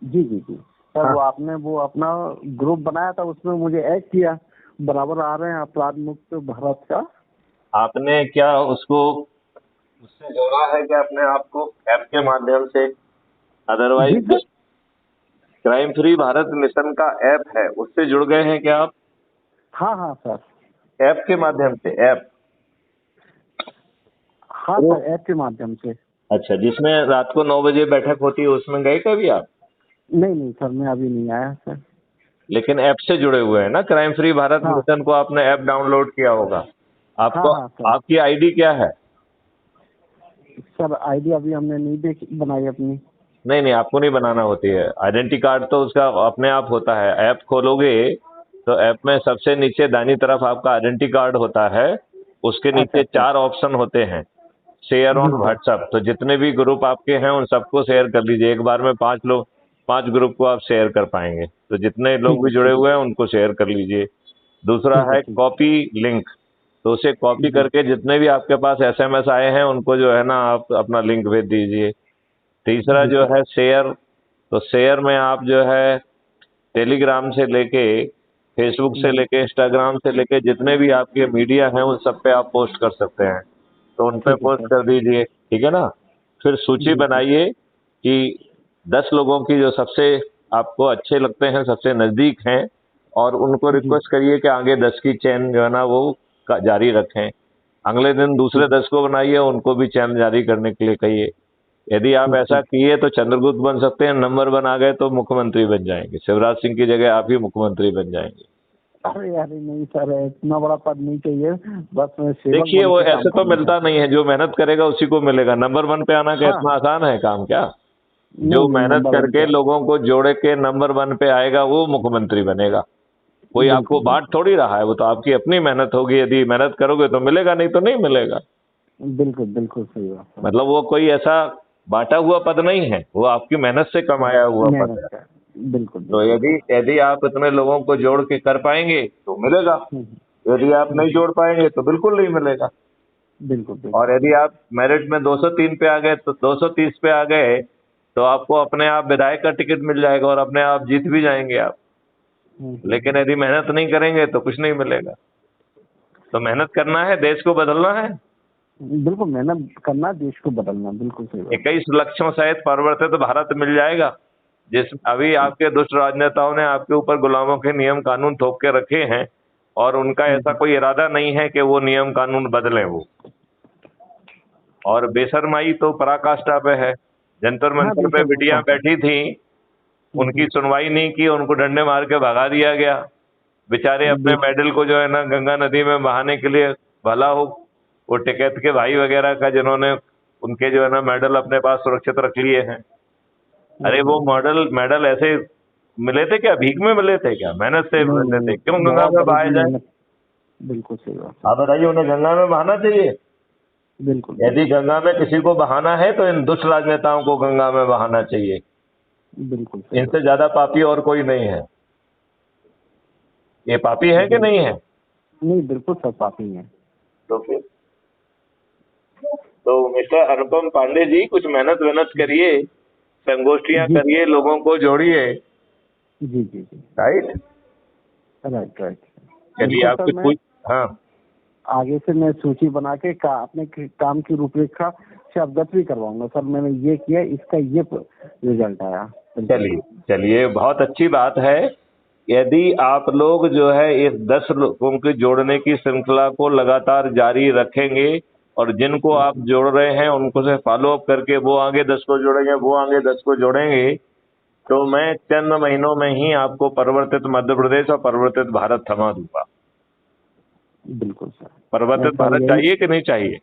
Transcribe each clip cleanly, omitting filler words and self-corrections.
जी जी जी sir, हाँ, वो आपने वो अपना ग्रुप बनाया था, उसमें मुझे ऐड किया। बराबर आ रहे हैं अपराध मुक्त भारत का। आपने क्या उसको उससे जोड़ा है क्या अपने आप को ऐप के माध्यम से? जी otherwise sir. Crime free Bharat mission का ऐप है, उससे जुड़ गए हैं क्या आप? हाँ हाँ सर। ऐप के माध्यम से ऐप? हाँ तो सर, ऐप के माध्यम से। अच्छा, जिसमें रात को 9 बजे बैठक होती है उसमें गए कभी आप? नहीं नहीं सर, मैं अभी नहीं आया सर। लेकिन ऐप से जुड़े हुए हैं ना, क्राइम फ्री भारत हाँ मिशन को आपने ऐप डाउनलोड किया होगा। हाँ आपको हाँ सर। आपकी आईडी क्या है? सर आईडी अभी हमने नहीं बनाई अपनी। नहीं नहीं, आपको नहीं बनाना होती है आइडेंटिटी कार्ड, तो उसका अपने आप होता है। ऐप खोलोगे तो ऐप में सबसे नीचे दाहिनी तरफ आपका आइडेंटिटी कार्ड होता है। उसके अच्छा नीचे अच्छा। 4 ऑप्शन होते हैं। शेयर जी ऑन सर। व्हाट्सएप, तो जितने भी ग्रुप आपके हैं उन सबको शेयर कर लीजिए। एक बार में 5 लोग, 5 ग्रुप को आप शेयर कर पाएंगे, तो जितने लोग ठीक भी है जुड़े ठीक है। हुए हैं उनको शेयर कर लीजिए। दूसरा ठीक है है ठीक कॉपी लिंक, तो उसे है। कॉपी जी। करके जितने भी आपके पास एसएमएस आए हैं उनको जो है ना आप अपना लिंक भेज दीजिए। तीसरा जी जो सर। है शेयर, तो शेयर में आप जो है टेलीग्राम से लेके, फेसबुक से जी लेके, इंस्टाग्राम से लेके जितने भी आपके मीडिया हैं उन सब पे आप पोस्ट कर सकते हैं, तो उन पे ठीक है पोस्ट सर। कर दीजिए। ठीक है ना? फिर सूची जी सर। बनाइए कि 10 लोगों की जो सबसे आपको अच्छे लगते हैं, सबसे नज़दीक हैं, और उनको जी। रिक्वेस्ट करिए कि आगे 10 की चेन जो है ना वो जारी रखें। अगले दिन दूसरे ठीक 10 को बनाइए, उनको भी चेन जारी करने के लिए कहिए। यदि आप ठीक ऐसा ठीक। किए तो चंद्रगुप्त बन सकते हैं, नंबर 1 आ गए तो मुख्यमंत्री बन जाएंगे। शिवराज सिंह की जगह आप ही मुख्यमंत्री बन जाएंगे। अरे यार नहीं सर, इतना बड़ा पद नहीं चाहिए। बस मैं सेवक देखिए, बन वो के काम ऐसे तो करना मिलता चाहता नहीं है, जो मेहनत करेगा उसी को मिलेगा। नंबर 1 पे आना क्या हूँ। हाँ। इतना आसान है काम क्या? नहीं जो नहीं, मेहनत नंबर वन करके क्या। लोगों को जोड़ के नंबर 1 पे आएगा वो मुख्यमंत्री बनेगा। कोई आपको बिल्कुल बांट बिल्कुल। थोड़ी रहा है, वो तो आपकी अपनी मेहनत होगी। यदि मेहनत करोगे तो मिलेगा, नहीं तो नहीं मिलेगा। बिल्कुल बिल्कुल सही बात है। मतलब वो कोई ऐसा बांटा हुआ पद नहीं है, वो आपकी मेहनत से कमाया हुआ पद मेहनत है। का। बिल्कुल तो बिल्कुल यदि सर। यदि आप इतने लोगों को जोड़ के कर पाएंगे तो मिलेगा। हम्म, यदि आप नहीं हम्म, जोड़ पाएंगे तो बिल्कुल नहीं मिलेगा। बिल्कुल और बिल्कुल यदि सर। आप मेरिट में 203 पे आ गए, तो 230 पे आ गए, तो आपको अपने आप विधायक का टिकट मिल जाएगा और अपने आप जीत भी जाएंगे आप। लेकिन यदि मेहनत नहीं करेंगे तो कुछ नहीं मिलेगा। तो मेहनत करना है, देश को बदलना है। बिल्कुल मेहनत करना, देश को बदलना, बिल्कुल सही बात है। 21 लक्ष्यों सहित परिवर्तित भारत मिल जाएगा। जिस अभी आपके दुष्ट राजनेताओं ने आपके ऊपर गुलामों के नियम कानून थोप के रखे हैं, और उनका ऐसा हम्म, कोई इरादा नहीं है कि वो नियम कानून बदलें वो। और बेशर्माई तो पराकाष्ठा पे है। जंतर हाँ मंतर पे बेशक बिटियां काफी। बैठी थी, उनकी सुनवाई नहीं की, उनको डंडे मार के भगा दिया गया। बेचारे अपने बेश मेडल को जो है ना गंगा नदी में बहाने के लिए, भला हो वो टिकैत के भाई वगैरह का, जिन्होंने उनके जो है ना मेडल अपने पास सुरक्षित रख लिए हैं। अरे वो मेडल मेडल ऐसे मिले थे क्या? भीख में मिले थे क्या? मेहनत से नहीं मिले थे? नहीं, क्यों गंगा बहुत में बड़ी बहाए जाए? मेहनत। बिल्कुल सही बात है। आप बताइए, उन्हें गंगा में बहाना चाहिए? बिल्कुल यदि बिल्कुल। गंगा में किसी को बहाना है तो इन दुष्ट राजनेताओं को गंगा में बहाना चाहिए। बिल्कुल सही इनसे बात ज्यादा पापी और कोई नहीं है। ये पापी है है। कि नहीं है? नहीं बिल्कुल सर, पापी है। तो फिर तो मिस्टर अनुपम पांडे जी, कुछ मेहनत वेहनत करिए, संगोष्ठियां जी करिए, लोगों को जोड़िए। जी जी जी। राइट। Right right. चलिए, बिल्कुल आप सर, कुछ मैं पूछ। हाँ, आगे से मैं सूची बना के अपने काम की रूपरेखा से अवगत भी करवाऊंगा सर। मैंने ये किया, इसका ये रिजल्ट आया। बिल्कुल चलिए सर। चलिए, बहुत अच्छी बात है। यदि आप लोग जो है इस 10 लोगों के जोड़ने की श्रृंखला को लगातार जारी रखेंगे, और जिनको आप जोड़ रहे हैं उनको से फॉलो अप करके वो आगे 10 को जोड़ेंगे, वो आगे 10 को जोड़ेंगे, तो मैं चंद महीनों में ही आपको परिवर्तित मध्य प्रदेश और परिवर्तित भारत थमा दूंगा। बिल्कुल सर। मैं परिवर्तित सर भारत यही। चाहिए कि नहीं चाहिए?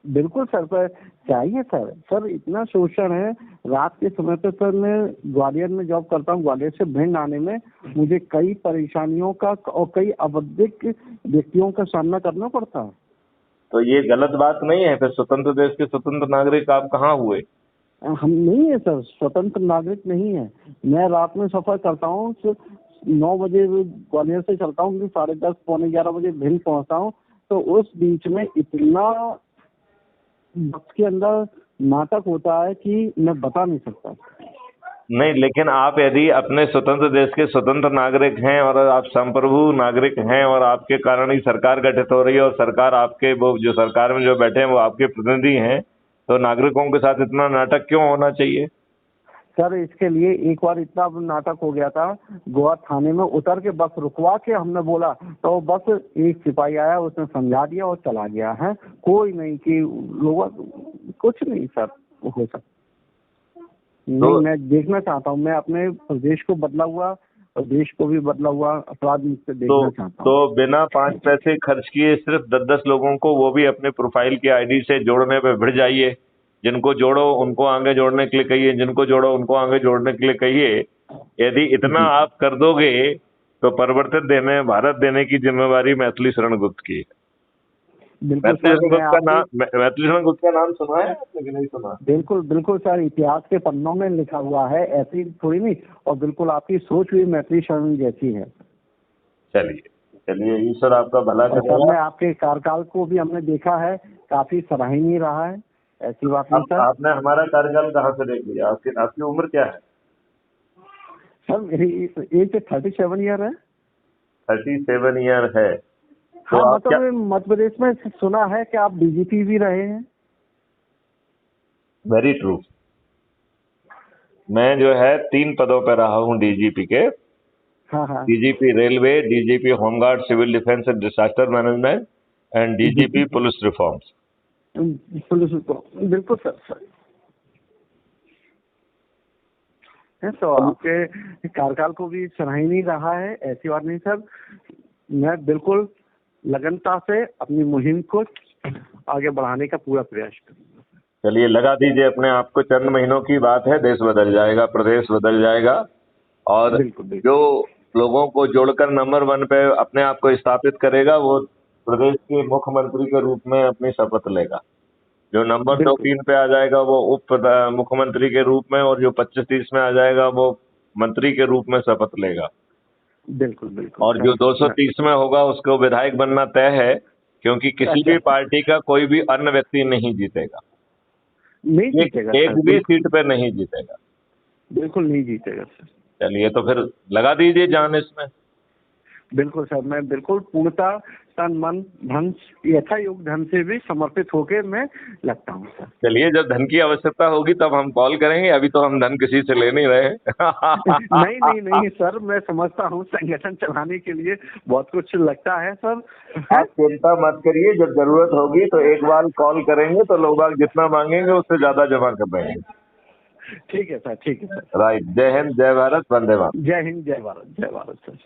बिल्कुल सर, पर चाहिए सर। सर इतना शोषण है। रात के समय पे सर, मैं ग्वालियर में जॉब करता हूँ। ग्वालियर से भिंड आने में मुझे कई परेशानियों का और कई अवधिक व्यक्तियों का सामना करना पड़ता है। तो ये गलत बात नहीं है? फिर स्वतंत्र देश के स्वतंत्र नागरिक आप कहाँ हुए? हम नहीं है सर, स्वतंत्र नागरिक नहीं है। मैं रात में सफर करता हूँ, 9 बजे ग्वालियर से चलता हूँ, 10:30 पौने 11 बजे भिंड पहुँचता हूँ। तो उस बीच में इतना बस के अंदर नाटक होता है कि मैं बता नहीं सकता। नहीं, लेकिन आप यदि अपने स्वतंत्र देश के स्वतंत्र नागरिक हैं और आप संप्रभु नागरिक हैं और आपके कारण ही सरकार गठित हो रही है और सरकार आपके, वो जो सरकार में जो बैठे हैं वो आपके प्रतिनिधि हैं, तो नागरिकों के साथ इतना नाटक क्यों होना चाहिए? सर इसके लिए एक बार इतना नाटक हो गया था, गोवा थाने में उतर के बस रुकवा के हमने बोला तो बस एक सिपाही आया, उसने समझा दिया और चला गया है। कोई नहीं कि लोग कुछ नहीं सर हो सकता। नहीं, मैं देखना चाहता हूँ, मैं अपने प्रदेश को बदला हुआ और देश को भी बदला हुआ अपराध मुक्त देखना चाहता हूँ। तो बिना 5 पैसे खर्च किए सिर्फ 10-10 लोगों को, वो भी अपने प्रोफाइल की आईडी से जोड़ने पे भिड़ जाइए। जिनको जोड़ो उनको आगे जोड़ने के लिए कहिए, जिनको जोड़ो उनको आगे जोड़ने के लिए कहिए। यदि इतना आप कर दोगे तो परिवर्तित देने, भारत देने की जिम्मेवारी मैथिली शरण गुप्त की है। बिल्कुल सर, मैथिली शरण गुप्त का नाम सुना है आपने कि नहीं सुना? बिल्कुल बिल्कुल सर, इतिहास के पन्नों में लिखा हुआ है, ऐसी थोड़ी नहीं। और बिल्कुल आपकी सोच भी मैथिली शरण जैसी है। चलिए चलिए, ईश्वर आपका भला और सर करेगा। मैं आपके कार्यकाल को भी हमने देखा है, काफी सराहनीय रहा है, ऐसी बात नहीं सर। आपने हमारा कार्यकाल कहाँ से देख लिया? आपकी उम्र क्या है? सर मेरी एज 37 ईयर है। 37 ईयर है? तो हाँ, आप क्या, मतलब मध्य प्रदेश में सुना है कि आप डीजीपी भी रहे हैं। Very true. मैं जो है 3 पदों पर रहा हूँ डीजीपी के। हाँ हाँ। DGP railway, DGP home guard civil defence and disaster management and DGP police reforms. Police को बिल्कुल सर है, तो आपके कार्यकाल को भी सराहनीय रहा है, ऐसी बात नहीं सर। मैं बिल्कुल लगनता से अपनी मुहिम को आगे बढ़ाने का पूरा प्रयास करूंगा। चलिए लगा दीजिए अपने आप को, चंद महीनों की बात है, देश बदल जाएगा, प्रदेश बदल जाएगा। और बिल्कुल, बिल्कुल। जो लोगों को जोड़कर नंबर 1 पे अपने आप को स्थापित करेगा वो प्रदेश के मुख्यमंत्री के रूप में अपनी शपथ लेगा। जो नंबर 2-3 पे आ जाएगा वो उप मुख्यमंत्री के रूप में, और जो 25-30 में आ जाएगा वो मंत्री के रूप में शपथ लेगा। बिल्कुल बिल्कुल। और जो 230 में होगा उसको विधायक बनना तय है, क्योंकि किसी भी पार्टी का कोई भी अन्य व्यक्ति नहीं जीतेगा, नहीं जीतेगा, एक भी सीट पे नहीं जीतेगा। बिल्कुल नहीं जीतेगा सर। चलिए तो फिर लगा दीजिए जान इसमें। बिल्कुल सर, मैं बिल्कुल पूर्णतः तन मन धन यथायोग धन से भी समर्पित होकर मैं लगता हूँ सर। चलिए, जब धन की आवश्यकता होगी तब हम कॉल करेंगे, अभी तो हम धन किसी से ले नहीं रहे। नहीं नहीं नहीं सर, मैं समझता हूँ संगठन चलाने के लिए बहुत कुछ लगता है सर। आप चिंता मत करिए, जब जरूरत होगी तो एक बार कॉल करेंगे तो लोग जितना मांगेंगे उससे ज्यादा जमा कर देंगे। ठीक है सर, ठीक है सर। राइट। जय हिंद, जय भारत, वंदे मातरम। जय हिंद, जय भारत, जय भारत सर।